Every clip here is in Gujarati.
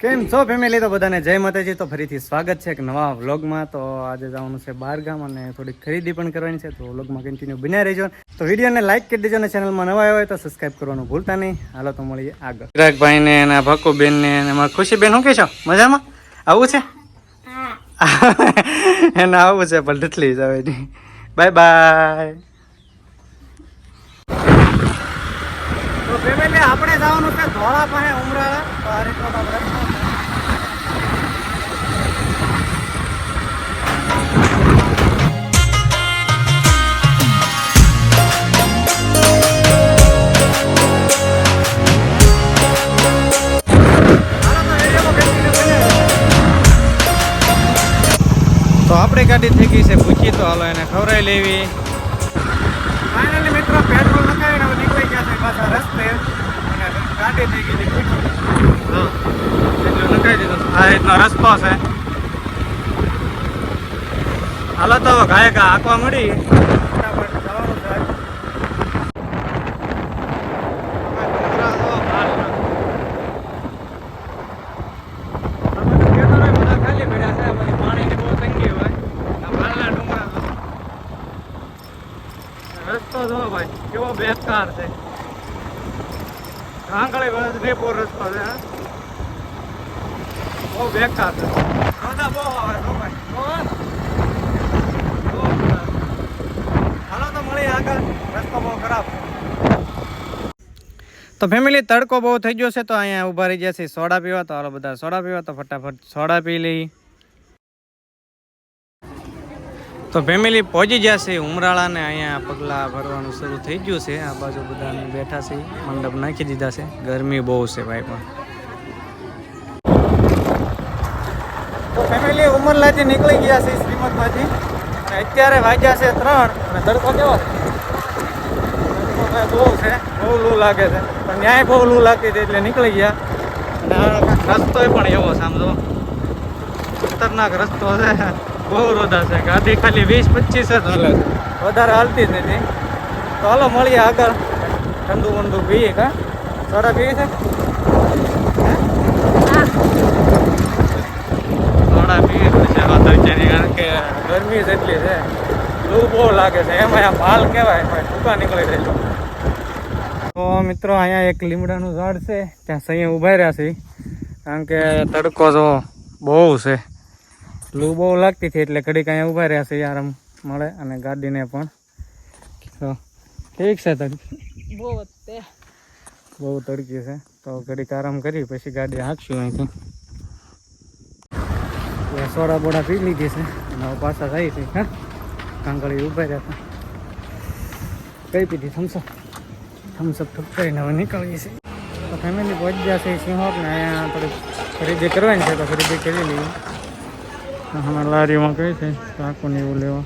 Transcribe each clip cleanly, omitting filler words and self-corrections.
કેમ છો ફેમિલી? તો બધાને જય માતાજી. તો ફરીથી સ્વાગત છે એક નવા વ્લોગમાં. તો આજે જવાનું છે બહાર ગામ અને થોડીક ખરીદી પણ કરવાની છે, તો વ્લોગમાં કન્ટિન્યુ બન્યા રહેજો. તો વિડીયોને લાઈક કરી દેજો અને ચેનલમાં નવા આવ્યા હોય તો સબસ્ક્રાઈબ કરવાનું ભૂલતા નહીં. હાલો તો મળીએ આગળ. ચિરાગભાઈ ને એના ભક્કુબેન ને એમાં ખુશીબેન, શું કે છો? મજામાં? આવું છે એને આવું છે પણ ડટલી જ આવે નહીં. Bye bye. તો ફેમિલી આપણે જવાનું છે ધોળા પાસે ઉમરાળા. તો આ રીતનો રસ્તો છે. તો આપણી ગાડી થઈ ગઈ છે પૂછી, તો હાલો એને ખવડાવી લેવી. ફાઇનલી મિત્રો પેટ્રોલ નખાવીને હવે નીકળી ગયા છે પાછા રસ્તે અને ગાડી થઈ ગઈ છે પૂછી. હા એટલું નખાવી દીધું. આ રીતનો રસ્તો છે. હાલો તો ગાય ગા આંકવા મળી ફટાફટ જવાનું છે. રસ્તો જો ભાઈ કેવો બેકાર છે. આંગળી રેપો રસ્તો છે. બહુ બેકાર છે. બધા બહુ આવે છો ભાઈ. હાલો તો મળીએ આગળ. રસ્તો બહુ ખરાબ. તો ફેમિલી તડકો બહુ થઈ ગયો છે, તો અહીંયા ઊભા રહી ગયા છે સોડા પીવા. તો હાલો બધા સોડા પીવા. તો ફટાફટ સોડા પી લઈ. તો ફેમિલી પહોંચી ગયા છે ઉમરાળા ને અહીંયા પગલાં ભરવાનું શરૂ થઈ ગયું છે. આ બાજુ બધા બેઠા છે, મંડપ નાખી દીધા છે. ગરમી બહુ છે ભાઈ. પણ તો ફેમિલી ઉમરલાથી નીકળી ગયા છે શ્રીમદમાંથી અને અત્યારે વાગ્યા છે 3 અને તડકો કેવો છે? બહુ છે, બહુ લૂ લાગે છે. પણ ન્યાય બહુ લૂ લાગતી હતી એટલે નીકળી ગયા. અને રસ્તો પણ એવો સમજો ખતરનાક રસ્તો છે. બહુ રોદા છે. ગાડી ખાલી 20-25 જ હાલે છે, વધારે હાલતી જ નથી. તો હાલો મળીએ આગળ. ઠંડુ વંડુ પીએ. કા સોડા પીવી છે? સોડા પીવી છે તડકેની, કારણ કે ગરમી જ એટલી છે. લૂ બહુ લાગે છે. એમાં આ ભાલ કહેવાય ટૂંકા નીકળી જાય. તો મિત્રો અહીંયા એક લીમડાનું ઝાડ છે, ત્યાં સહી ઉભા રહ્યા છે. કારણ કે તડકો તો બહુ છે, લૂ બહુ લાગતી હતી એટલે ઘડીક અહીંયા ઊભા રહ્યા છે. આરામ મળે અને ગાડીને પણ તો ઠીક છે. તડકી બહુ તડકી છે, તો ઘડીક આરામ કરી પછી ગાડી હાંકશું અહીંથી. સોડા બોડા પી લીધી છે અને હવે પાછા જાય છે. હા કાંગળી ઊભા રહ્યા હતા. કઈ પીધી? થમ્સઅપ ઠપકાઈને હવે નીકળીએ છીએ. તો ફેમિલી પહોંચી ગયા છે સિંહોર ને અહીંયા થોડીક ખરીદી કરવાની છે, તો ખરીદી કરી લઈએ. હમણાં લારીમાં કઈ છે ચાકુ ને એવું લેવા.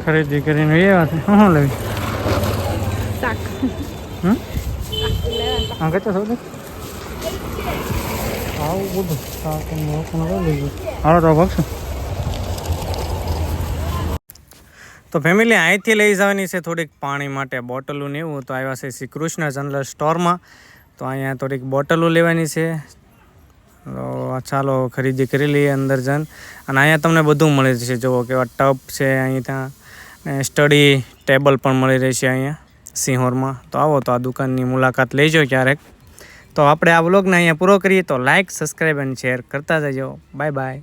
ખરીદી કરીને એવા છે. શું લેવી? હા કચ્છા સૌથી આવું બધું શાક લઈ ગયું. હાલો તો ભગશું. તો ફેમિલી અહીંથી લઈ જવાની છે થોડીક પાણી માટે બોટલો ને એવું. તો આવ્યા છે શ્રી કૃષ્ણ જનરલ સ્ટોરમાં. તો અહીંયા થોડીક બોટલો લેવાની છે. તો ચાલો ખરીદી કરી લઈએ અંદર જન. અને અહીંયા તમને બધું મળી જશે. જુઓ કેવા ટબ છે અહીં, ત્યાં સ્ટડી ટેબલ પણ મળી રહેશે અહીંયા સિંહોરમાં. તો આવો તો આ દુકાનની મુલાકાત લેજો ક્યારેક. તો આપણે આ વ્લોગને અહીંયા પૂરો કરીએ. તો લાઇક, સબસ્ક્રાઈબ અને શેર કરતા જજો. Bye bye.